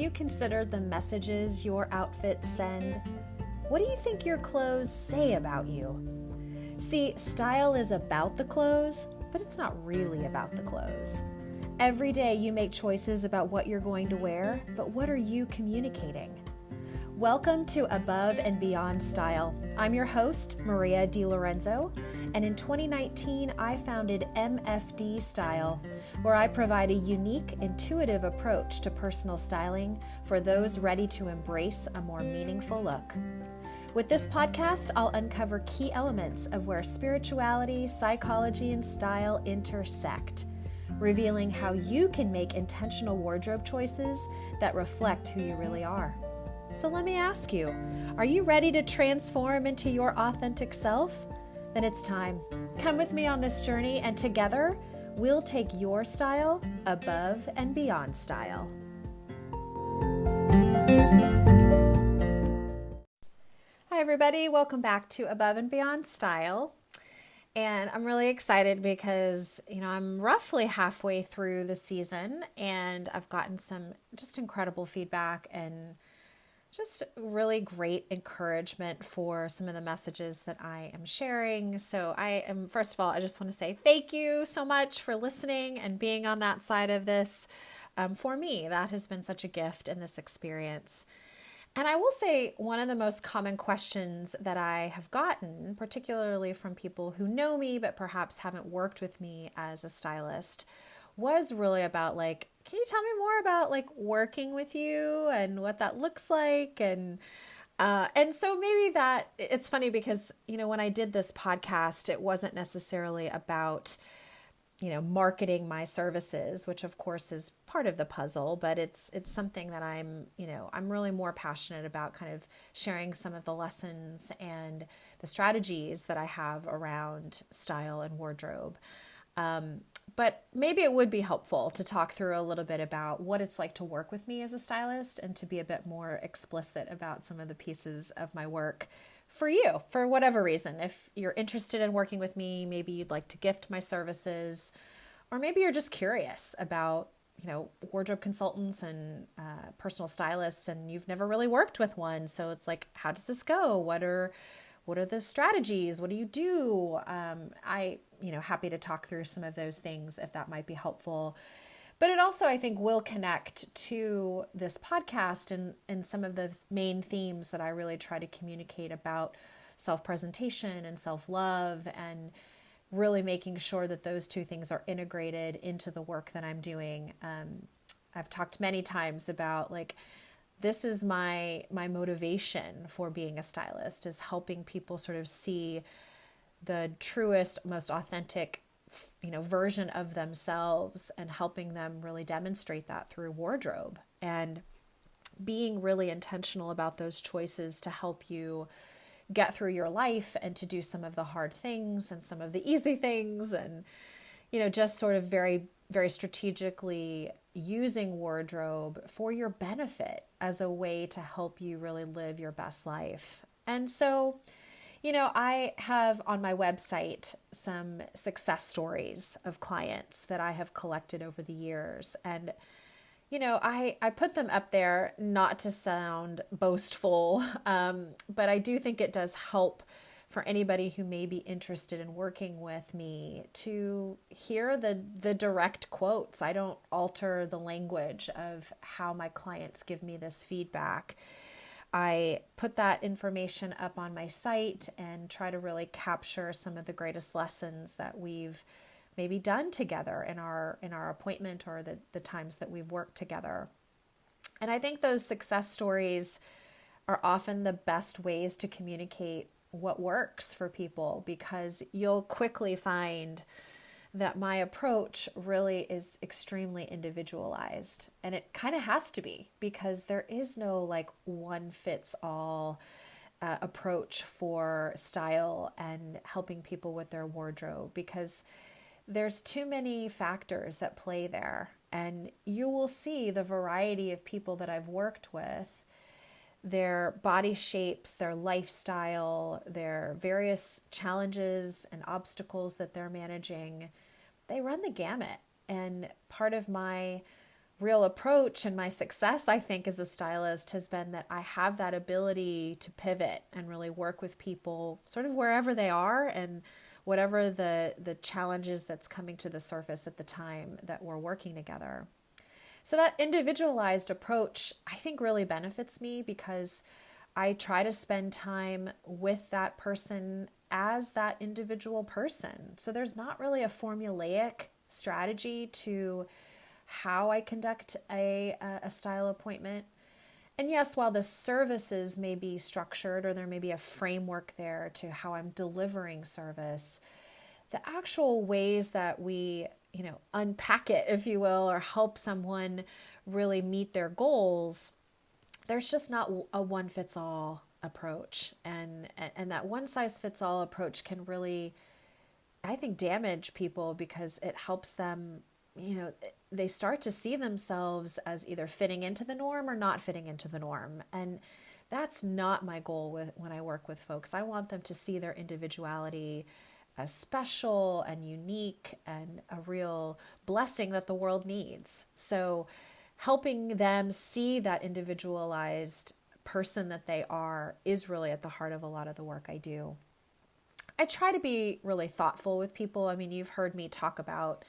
you considered the messages your outfits send? What do you think your clothes say about you? See, style is about the clothes, but it's not really about the clothes. Every day you make choices about what you're going to wear, but what are you communicating? Welcome to Above and Beyond Style. I'm your host, Maria DiLorenzo, and in 2019, I founded MFD Style, where I provide a unique, intuitive approach to personal styling for those ready to embrace a more meaningful look. With this podcast, I'll uncover key elements of where spirituality, psychology, and style intersect, revealing how you can make intentional wardrobe choices that reflect who you really are. So let me ask you, are you ready to transform into your authentic self? Then it's time. Come with me on this journey, and together we'll take your style above and beyond style. Hi everybody, welcome back to Above and Beyond Style. And I'm really excited because, I'm roughly halfway through the season and I've gotten some just incredible feedback and just really great encouragement for some of the messages that I am sharing. So first of all, I just want to say thank you so much for listening and being on that side of this. For me, that has been such a gift in this experience. And I will say one of the most common questions that I have gotten, particularly from people who know me, but perhaps haven't worked with me as a stylist, was really about can you tell me more about working with you and what that looks like? And so maybe that it's funny because, when I did this podcast, it wasn't necessarily about, marketing my services, which of course is part of the puzzle, but it's something that I'm really more passionate about, kind of sharing some of the lessons and the strategies that I have around style and wardrobe. But maybe it would be helpful to talk through a little bit about what it's like to work with me as a stylist and to be a bit more explicit about some of the pieces of my work for you, for whatever reason. If you're interested in working with me, maybe you'd like to gift my services, or maybe you're just curious about, wardrobe consultants and personal stylists, and you've never really worked with one. So it's like, how does this go? What are the strategies? What do you do? Happy to talk through some of those things if that might be helpful. But it also, I think, will connect to this podcast and some of the main themes that I really try to communicate about self-presentation and self-love, and really making sure that those two things are integrated into the work that I'm doing. I've talked many times about this is my motivation for being a stylist, is helping people sort of see the truest, most authentic, version of themselves, and helping them really demonstrate that through wardrobe, and being really intentional about those choices to help you get through your life and to do some of the hard things and some of the easy things, and, just sort of very, very strategically using wardrobe for your benefit as a way to help you really live your best life. And so, I have on my website some success stories of clients that I have collected over the years. And, I put them up there not to sound boastful, but I do think it does help for anybody who may be interested in working with me to hear the direct quotes. I don't alter the language of how my clients give me this feedback. I put that information up on my site and try to really capture some of the greatest lessons that we've maybe done together in our appointment, or the times that we've worked together. And I think those success stories are often the best ways to communicate what works for people, because you'll quickly find that my approach really is extremely individualized. And it kind of has to be, because there is no one fits all approach for style and helping people with their wardrobe, because there's too many factors that play there. And you will see the variety of people that I've worked with, their body shapes, their lifestyle, their various challenges and obstacles that they're managing. They run the gamut. And part of my real approach and my success, I think, as a stylist has been that I have that ability to pivot and really work with people sort of wherever they are and whatever the challenges that's coming to the surface at the time that we're working together. So that individualized approach, I think, really benefits me because I try to spend time with that person as that individual person. So there's not really a formulaic strategy to how I conduct a style appointment. And yes, while the services may be structured or there may be a framework there to how I'm delivering service, the actual ways that we, unpack it, if you will, or help someone really meet their goals, there's just not a one fits all approach. And that one size fits all approach can really, I think, damage people because it helps them, they start to see themselves as either fitting into the norm or not fitting into the norm. And that's not my goal when I work with folks. I want them to see their individuality as special and unique and a real blessing that the world needs. So helping them see that individualized person that they are is really at the heart of a lot of the work I do. I try to be really thoughtful with people. I mean, you've heard me talk about,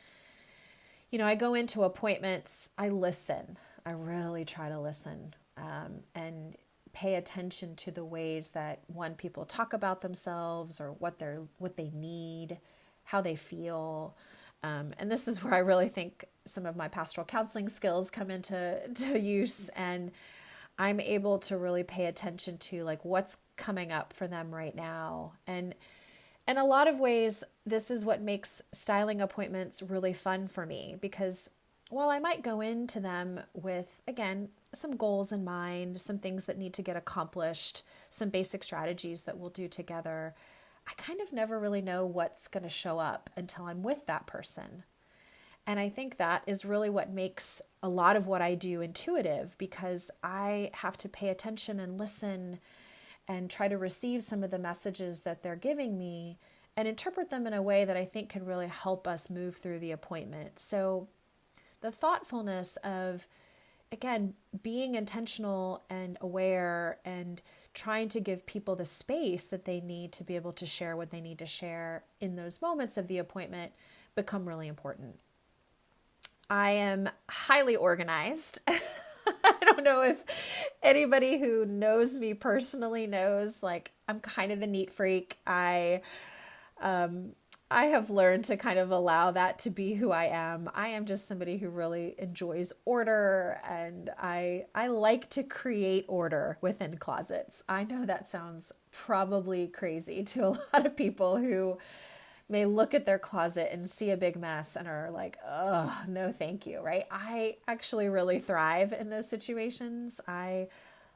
I go into appointments, I listen. I really try to listen and pay attention to the ways that people talk about themselves or what they need, how they feel. And this is where I really think some of my pastoral counseling skills come into use, and I'm able to really pay attention to like what's coming up for them right now. And in a lot of ways, this is what makes styling appointments really fun for me, because while I might go into them with, again, some goals in mind, some things that need to get accomplished, some basic strategies that we'll do together, I kind of never really know what's going to show up until I'm with that person. And I think that is really what makes a lot of what I do intuitive, because I have to pay attention and listen and try to receive some of the messages that they're giving me and interpret them in a way that I think can really help us move through the appointment. So the thoughtfulness of, again, being intentional and aware and trying to give people the space that they need to be able to share what they need to share in those moments of the appointment become really important. I am highly organized. I don't know if anybody who knows me personally knows, like, I'm kind of a neat freak. I have learned to kind of allow that to be who I am. I am just somebody who really enjoys order, and I like to create order within closets. I know that sounds probably crazy to a lot of people who may look at their closet and see a big mess and are like, oh, no, thank you, right? I actually really thrive in those situations. I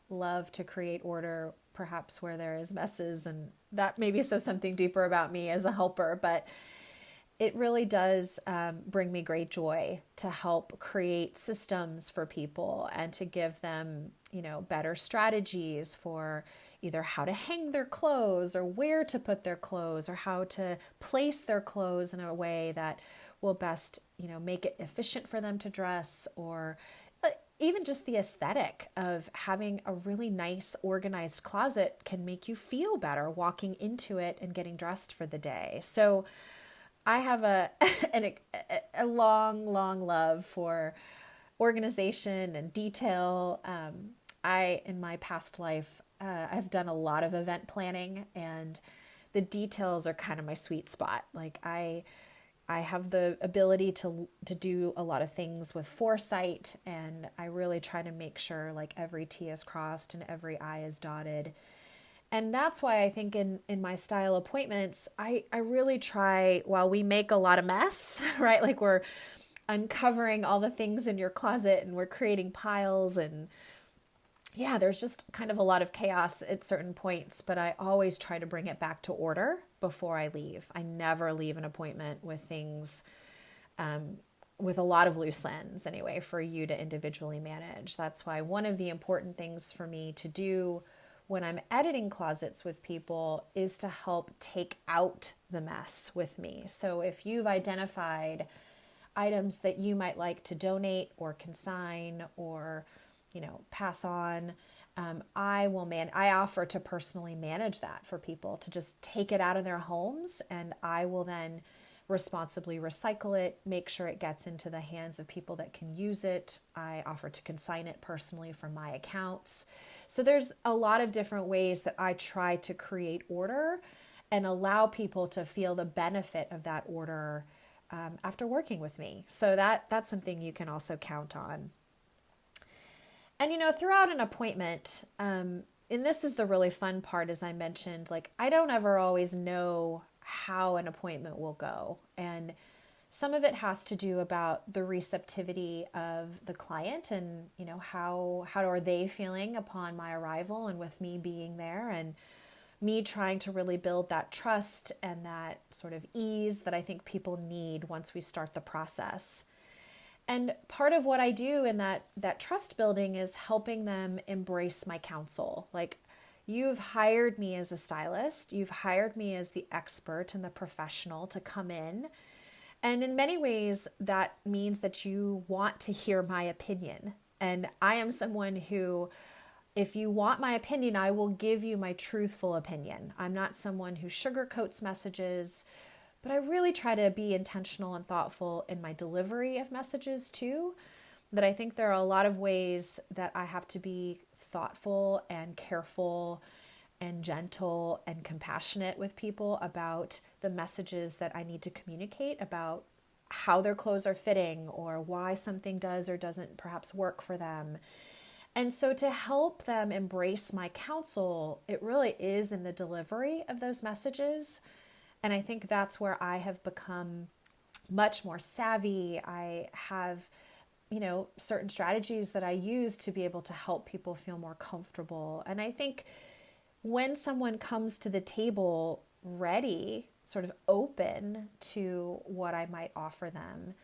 love to create order, perhaps where there is messes, and that maybe says something deeper about me as a helper, but it really does bring me great joy to help create systems for people and to give them, better strategies for either how to hang their clothes or where to put their clothes or how to place their clothes in a way that will best, make it efficient for them to dress, or even just the aesthetic of having a really nice organized closet can make you feel better walking into it and getting dressed for the day. So I have a long love for organization and detail. In my past life, I've done a lot of event planning, and the details are kind of my sweet spot. Like I have the ability to do a lot of things with foresight, and I really try to make sure like every T is crossed and every I is dotted. And that's why I think in my style appointments, I really try, while we make a lot of mess, right? Like we're uncovering all the things in your closet and we're creating piles, and yeah, there's just kind of a lot of chaos at certain points, but I always try to bring it back to order before I leave. I never leave an appointment with things, with a lot of loose ends anyway, for you to individually manage. That's why one of the important things for me to do when I'm editing closets with people is to help take out the mess with me. So if you've identified, items that you might like to donate or consign or, pass on, I offer to personally manage that for people, to just take it out of their homes, and I will then responsibly recycle it, make sure it gets into the hands of people that can use it. I offer to consign it personally from my accounts. So there's a lot of different ways that I try to create order and allow people to feel the benefit of that order after working with me. So that's something you can also count on. And, throughout an appointment, and this is the really fun part, as I mentioned, like I don't ever always know how an appointment will go. And some of it has to do about the receptivity of the client and, how are they feeling upon my arrival and with me being there, and me trying to really build that trust and that sort of ease that I think people need once we start the process. And part of what I do in that trust building is helping them embrace my counsel. Like, you've hired me as a stylist, you've hired me as the expert and the professional to come in. And in many ways, that means that you want to hear my opinion. And I am someone who, if you want my opinion, I will give you my truthful opinion. I'm not someone who sugarcoats messages, but I really try to be intentional and thoughtful in my delivery of messages too. That I think there are a lot of ways that I have to be thoughtful and careful and gentle and compassionate with people about the messages that I need to communicate about how their clothes are fitting or why something does or doesn't perhaps work for them. And so to help them embrace my counsel, it really is in the delivery of those messages. And I think that's where I have become much more savvy. I have, certain strategies that I use to be able to help people feel more comfortable. And I think when someone comes to the table ready, sort of open to what I might offer them,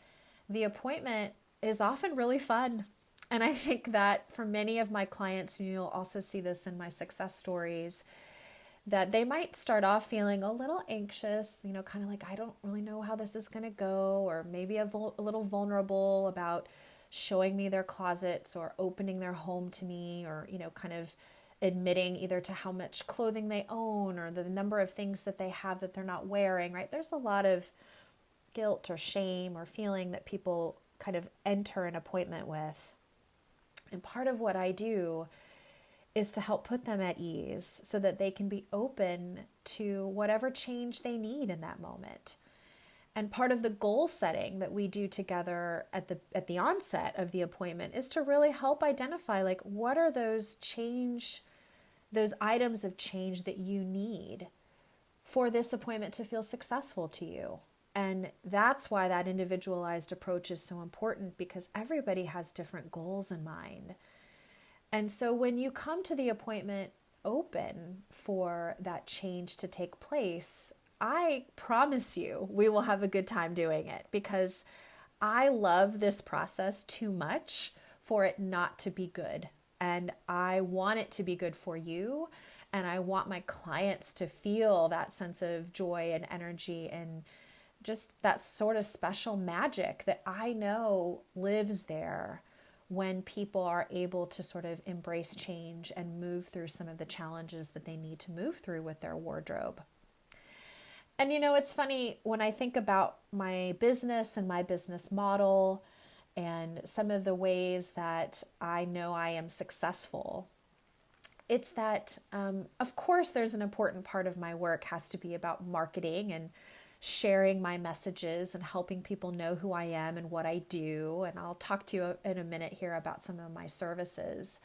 the appointment is often really fun. And I think that for many of my clients, and you'll also see this in my success stories, that they might start off feeling a little anxious, kind of like, I don't really know how this is going to go, or maybe a little vulnerable about showing me their closets or opening their home to me, or, kind of admitting either to how much clothing they own or the number of things that they have that they're not wearing, right? There's a lot of guilt or shame or feeling that people kind of enter an appointment with. And part of what I do is to help put them at ease so that they can be open to whatever change they need in that moment. And part of the goal setting that we do together at the onset of the appointment is to really help identify, like, what are those items of change that you need for this appointment to feel successful to you. And that's why that individualized approach is so important, because everybody has different goals in mind. And so when you come to the appointment open for that change to take place, I promise you we will have a good time doing it, because I love this process too much for it not to be good. And I want it to be good for you. And I want my clients to feel that sense of joy and energy and just that sort of special magic that I know lives there when people are able to sort of embrace change and move through some of the challenges that they need to move through with their wardrobe. And it's funny when I think about my business and my business model and some of the ways that I know I am successful. It's that, of course, there's an important part of my work has to be about marketing and sharing my messages and helping people know who I am and what I do. And I'll talk to you in a minute here about some of my services.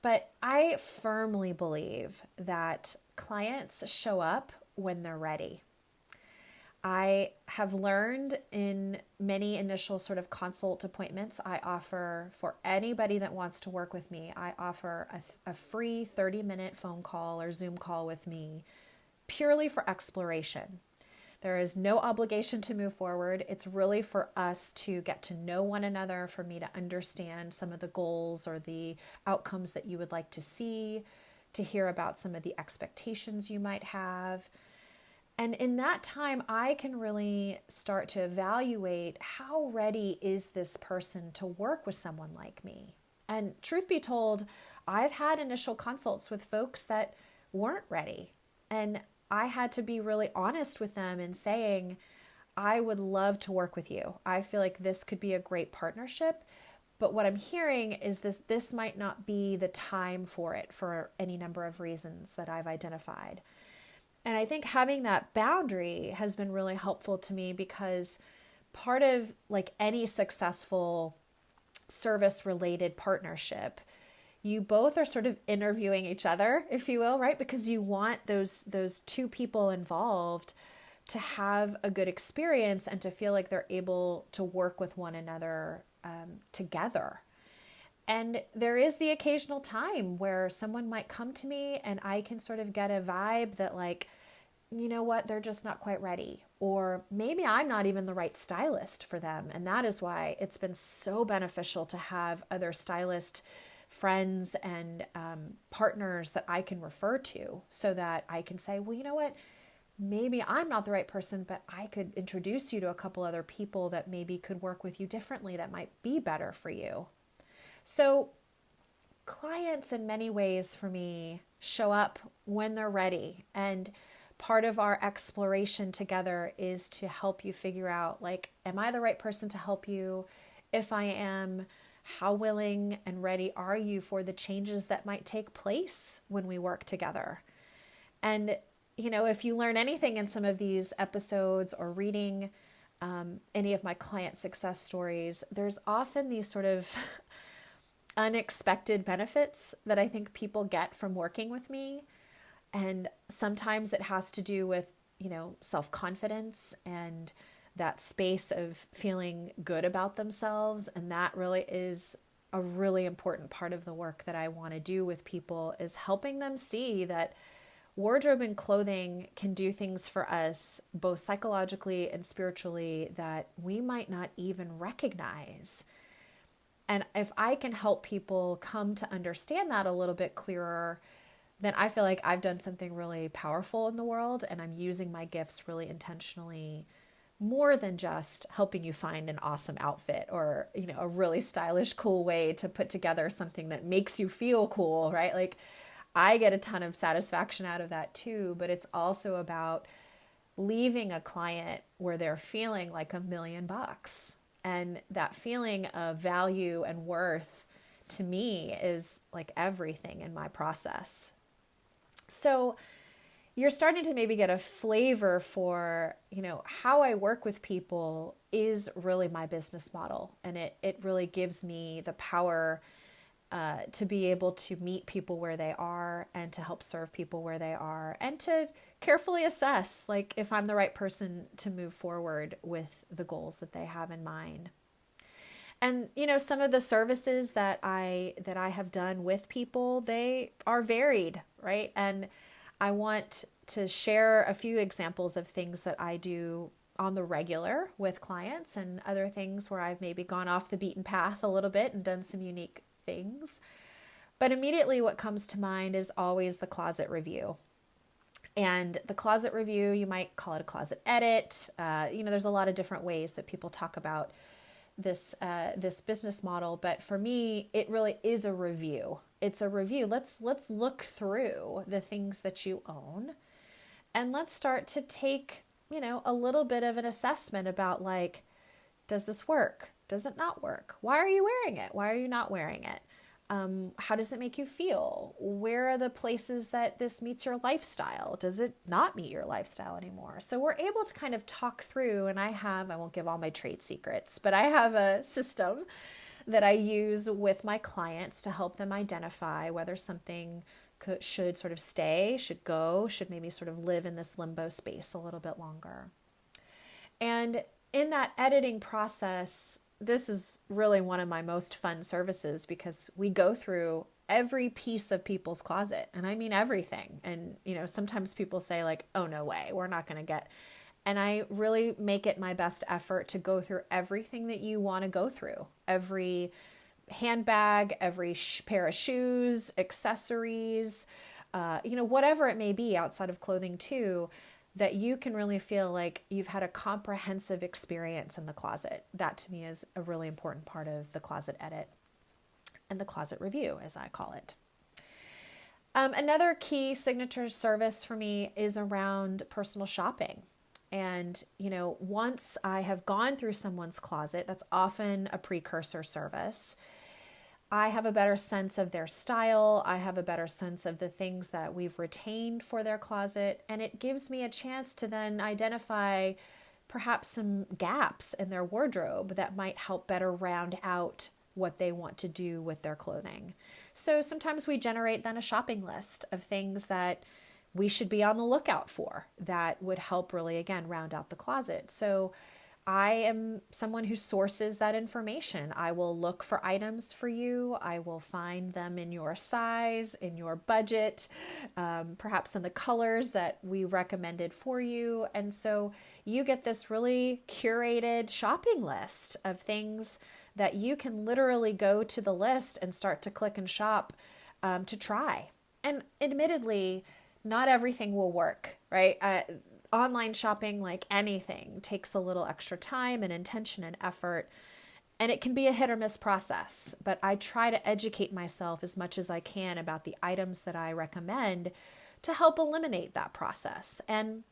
But I firmly believe that clients show up when they're ready. I have learned in many initial sort of consult appointments, I offer for anybody that wants to work with me, I offer a free 30-minute phone call or Zoom call with me purely for exploration. There is no obligation to move forward. It's really for us to get to know one another, for me to understand some of the goals or the outcomes that you would like to see, to hear about some of the expectations you might have. And in that time, I can really start to evaluate how ready is this person to work with someone like me. And truth be told, I've had initial consults with folks that weren't ready. And I had to be really honest with them in saying, I would love to work with you. I feel like this could be a great partnership. But what I'm hearing is this might not be the time for it for any number of reasons that I've identified. And I think having that boundary has been really helpful to me, because part of like any successful service related partnership, you both are sort of interviewing each other, if you will, right? Because you want those two people involved to have a good experience and to feel like they're able to work with one another together. And there is the occasional time where someone might come to me and I can sort of get a vibe that like, you know what, they're just not quite ready. Or maybe I'm not even the right stylist for them. And that is why it's been so beneficial to have other stylist friends and partners that I can refer to, so that I can say, well, you know what, maybe I'm not the right person, but I could introduce you to a couple other people that maybe could work with you differently, that might be better for you. So clients in many ways for me show up when they're ready. And part of our exploration together is to help you figure out, like, am I the right person to help you? If I am, how willing and ready are you for the changes that might take place when we work together? And, you know, if you learn anything in some of these episodes or reading any of my client success stories, there's often these sort of unexpected benefits that I think people get from working with me. And sometimes it has to do with, you know, self-confidence and that space of feeling good about themselves. And that really is a really important part of the work that I want to do with people, is helping them see that wardrobe and clothing can do things for us, both psychologically and spiritually, that we might not even recognize. And if I can help people come to understand that a little bit clearer, then I feel like I've done something really powerful in the world, and I'm using my gifts really intentionally, more than just helping you find an awesome outfit or, you know, a really stylish, cool way to put together something that makes you feel cool, right? Like, I get a ton of satisfaction out of that too, but it's also about leaving a client where they're feeling like $1,000,000. And that feeling of value and worth to me is like everything in my process. So you're starting to maybe get a flavor for, you know, how I work with people is really my business model. And it really gives me the power to be able to meet people where they are and to help serve people where they are, and to carefully assess, like, if I'm the right person to move forward with the goals that they have in mind. And, you know, some of the services that I have done with people, they are varied, right? And I want to share a few examples of things that I do on the regular with clients, and other things where I've maybe gone off the beaten path a little bit and done some unique things. But immediately what comes to mind is always the closet review. And the closet review, you might call it a closet edit. You know, there's a lot of different ways that people talk about this business model, but for me, it really is a review. It's a review. Let's look through the things that you own, and let's start to take, you know, a little bit of an assessment about, like, does this work? Does it not work? Why are you wearing it? Why are you not wearing it? How does it make you feel? Where are the places that this meets your lifestyle? Does it not meet your lifestyle anymore? So we're able to kind of talk through, and I won't give all my trade secrets, but I have a system that I use with my clients to help them identify whether something should sort of stay, should go, should maybe sort of live in this limbo space a little bit longer. And in that editing process, this is really one of my most fun services, because we go through every piece of people's closet, and I mean everything. And, you know, sometimes people say, like, oh, no way, we're not going to get, and I really make it my best effort to go through everything that you want to go through, every handbag, every pair of shoes, accessories, you know, whatever it may be outside of clothing too. that you can really feel like you've had a comprehensive experience in the closet. That to me is a really important part of the closet edit and the closet review, as I call it. Another key signature service for me is around personal shopping. And, once I have gone through someone's closet, that's often a precursor service. I have a better sense of their style. I have a better sense of the things that we've retained for their closet. And it gives me a chance to then identify perhaps some gaps in their wardrobe that might help better round out what they want to do with their clothing. So sometimes we generate then a shopping list of things that we should be on the lookout for that would help really, again, round out the closet. So I am someone who sources that information. I will look for items for you. I will find them in your size, in your budget, perhaps in the colors that we recommended for you. And so you get this really curated shopping list of things that you can literally go to the list and start to click and shop to try. And admittedly, not everything will work, right? Online shopping, like anything, takes a little extra time and intention and effort, and it can be a hit or miss process. But I try to educate myself as much as I can about the items that I recommend to help eliminate that process. And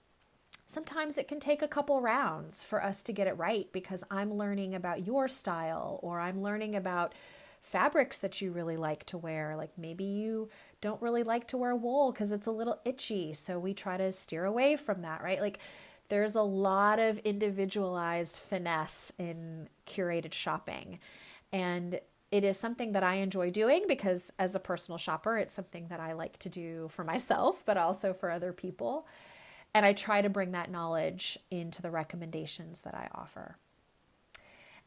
sometimes it can take a couple rounds for us to get it right because I'm learning about your style, or I'm learning about fabrics that you really like to wear. Like maybe you don't really like to wear wool because it's a little itchy. So we try to steer away from that, right? Like there's a lot of individualized finesse in curated shopping. And it is something that I enjoy doing because as a personal shopper, it's something that I like to do for myself, but also for other people. And I try to bring that knowledge into the recommendations that I offer.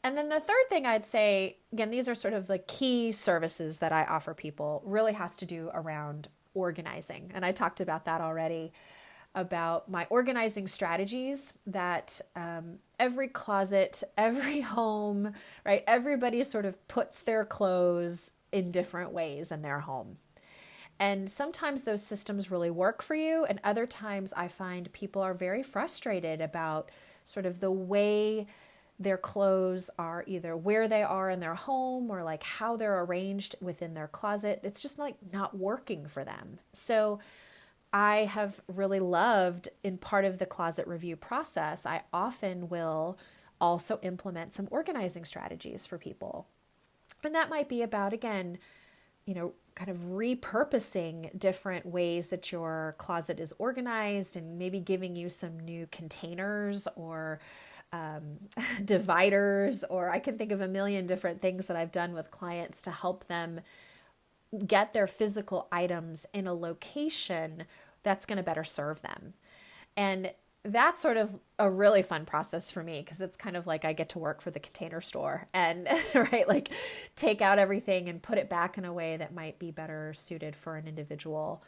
And then the third thing I'd say, again, these are sort of the key services that I offer people, really has to do around organizing. And I talked about that already, about my organizing strategies that every closet, every home, right? Everybody sort of puts their clothes in different ways in their home. And sometimes those systems really work for you. And other times I find people are very frustrated about sort of the way their clothes are, either where they are in their home or like how they're arranged within their closet. It's just like not working for them. So I have really loved, in part of the closet review process, I often will also implement some organizing strategies for people. And that might be about, again, kind of repurposing different ways that your closet is organized and maybe giving you some new containers or dividers, or I can think of a million different things that I've done with clients to help them get their physical items in a location that's going to better serve them. And that's sort of a really fun process for me because it's kind of like I get to work for the Container Store and right, like take out everything and put it back in a way that might be better suited for an individual.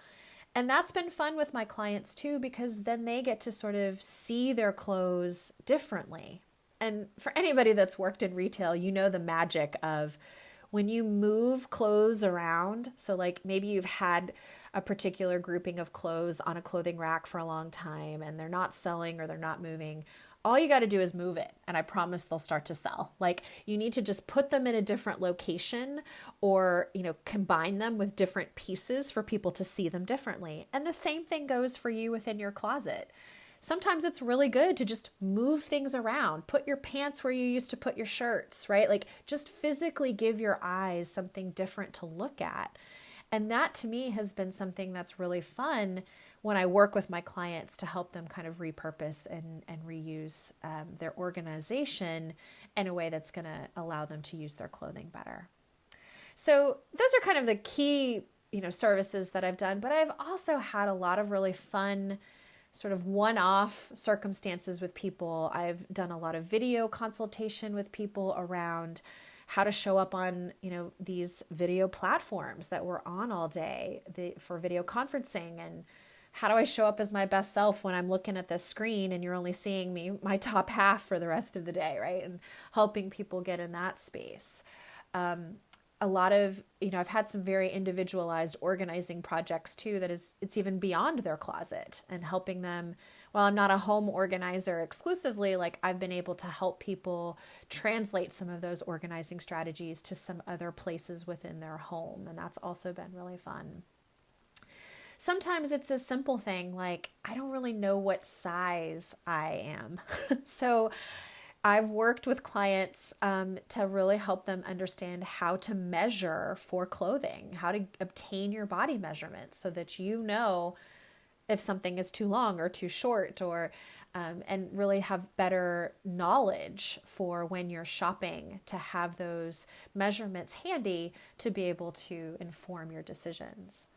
And that's been fun with my clients too, because then they get to sort of see their clothes differently. And for anybody that's worked in retail, the magic of when you move clothes around. So like maybe you've had a particular grouping of clothes on a clothing rack for a long time and they're not selling or they're not moving. All you got to do is move it, and I promise they'll start to sell. Like you need to just put them in a different location or, combine them with different pieces for people to see them differently. And the same thing goes for you within your closet. Sometimes it's really good to just move things around, put your pants where you used to put your shirts, right? Like just physically give your eyes something different to look at. And that to me has been something that's really fun when I work with my clients to help them kind of repurpose and reuse their organization in a way that's going to allow them to use their clothing better. So those are kind of the key, services that I've done, but I've also had a lot of really fun sort of one-off circumstances with people. I've done a lot of video consultation with people around how to show up on, these video platforms that we're on all day for video conferencing, and how do I show up as my best self when I'm looking at this screen and you're only seeing my top half for the rest of the day, right? And helping people get in that space. a lot of, I've had some very individualized organizing projects too, it's even beyond their closet, and helping them. While I'm not a home organizer exclusively, like I've been able to help people translate some of those organizing strategies to some other places within their home. And that's also been really fun. Sometimes it's a simple thing like, I don't really know what size I am. So I've worked with clients to really help them understand how to measure for clothing, how to obtain your body measurements so that you know if something is too long or too short, or and really have better knowledge for when you're shopping, to have those measurements handy to be able to inform your decisions.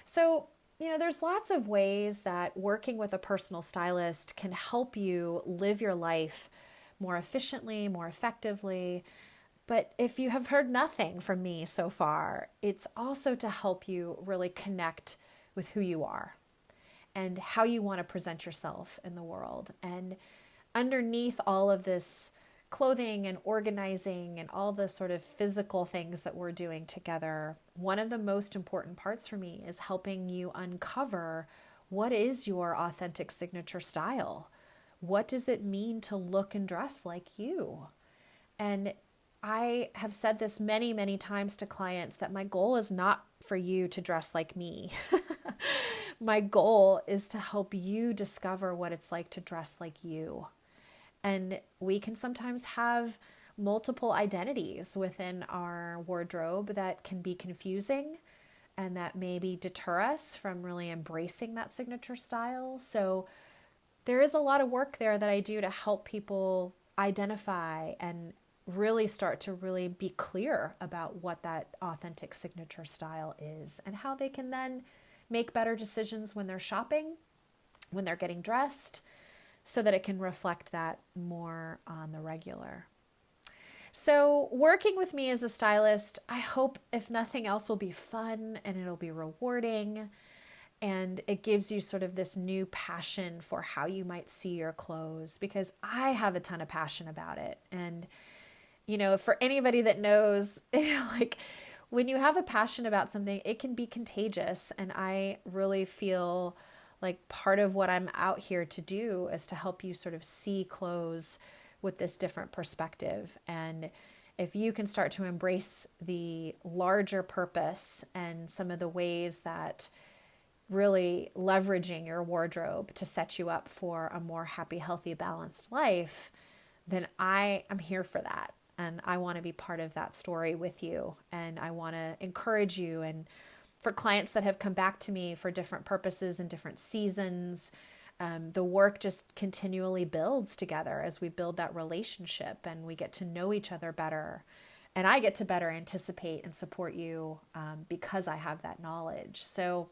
So, there's lots of ways that working with a personal stylist can help you live your life more efficiently, more effectively. But if you have heard nothing from me so far, it's also to help you really connect with who you are and how you want to present yourself in the world. And underneath all of this clothing and organizing and all the sort of physical things that we're doing together, one of the most important parts for me is helping you uncover what is your authentic signature style. What does it mean to look and dress like you? And I have said this many, many times to clients that my goal is not for you to dress like me. My goal is to help you discover what it's like to dress like you. And we can sometimes have multiple identities within our wardrobe that can be confusing and that maybe deter us from really embracing that signature style. So there is a lot of work there that I do to help people identify and really start to really be clear about what that authentic signature style is, and how they can then make better decisions when they're shopping, when they're getting dressed, so that it can reflect that more on the regular. So working with me as a stylist, I hope, if nothing else, will be fun and it'll be rewarding. And it gives you sort of this new passion for how you might see your clothes, because I have a ton of passion about it. And, for anybody that knows, like when you have a passion about something, it can be contagious. And I really feel like part of what I'm out here to do is to help you sort of see clothes with this different perspective. And if you can start to embrace the larger purpose and some of the ways that really leveraging your wardrobe to set you up for a more happy, healthy, balanced life, then I am here for that. And I want to be part of that story with you. And I want to encourage you. And for clients that have come back to me for different purposes and different seasons, the work just continually builds together as we build that relationship and we get to know each other better. And I get to better anticipate and support you because I have that knowledge. So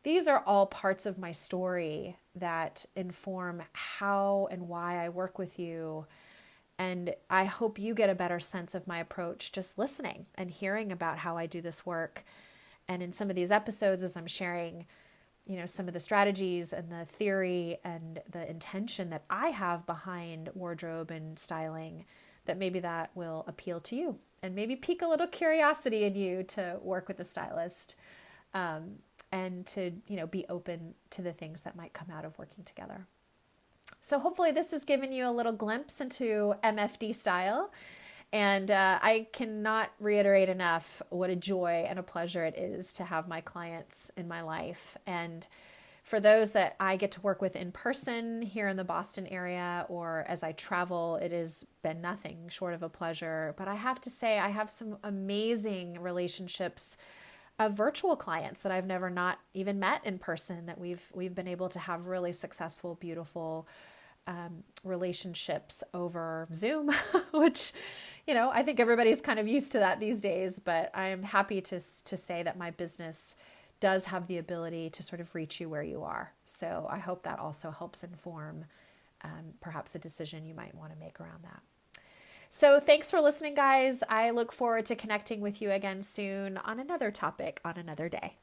these are all parts of my story that inform how and why I work with you. And I hope you get a better sense of my approach just listening and hearing about how I do this work. And in some of these episodes, as I'm sharing, some of the strategies and the theory and the intention that I have behind wardrobe and styling, that maybe that will appeal to you and maybe pique a little curiosity in you to work with a stylist. And to, be open to the things that might come out of working together. So hopefully this has given you a little glimpse into MFD style. And I cannot reiterate enough what a joy and a pleasure it is to have my clients in my life. And for those that I get to work with in person here in the Boston area, or as I travel, it has been nothing short of a pleasure. But I have to say, I have some amazing relationships of virtual clients that I've never not even met in person, that we've been able to have really successful, beautiful relationships over Zoom, which, I think everybody's kind of used to that these days, but I am happy to say that my business does have the ability to sort of reach you where you are. So I hope that also helps inform perhaps a decision you might want to make around that. So thanks for listening, guys. I look forward to connecting with you again soon on another topic on another day.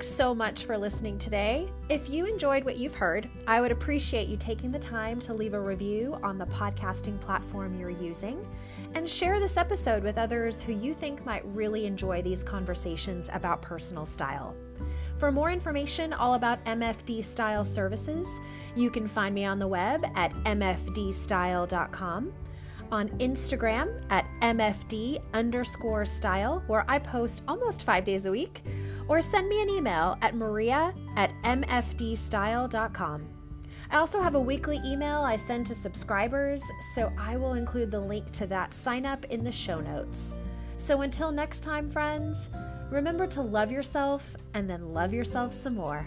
Thanks so much for listening today. If you enjoyed what you've heard, I would appreciate you taking the time to leave a review on the podcasting platform you're using and share this episode with others who you think might really enjoy these conversations about personal style. For more information all about MFD Style services, you can find me on the web at mfdstyle.com, on Instagram at mfd_style, where I post almost 5 days a week, or send me an email at maria@mfdstyle.com. I also have a weekly email I send to subscribers, so I will include the link to that sign up in the show notes. So until next time, friends, remember to love yourself and then love yourself some more.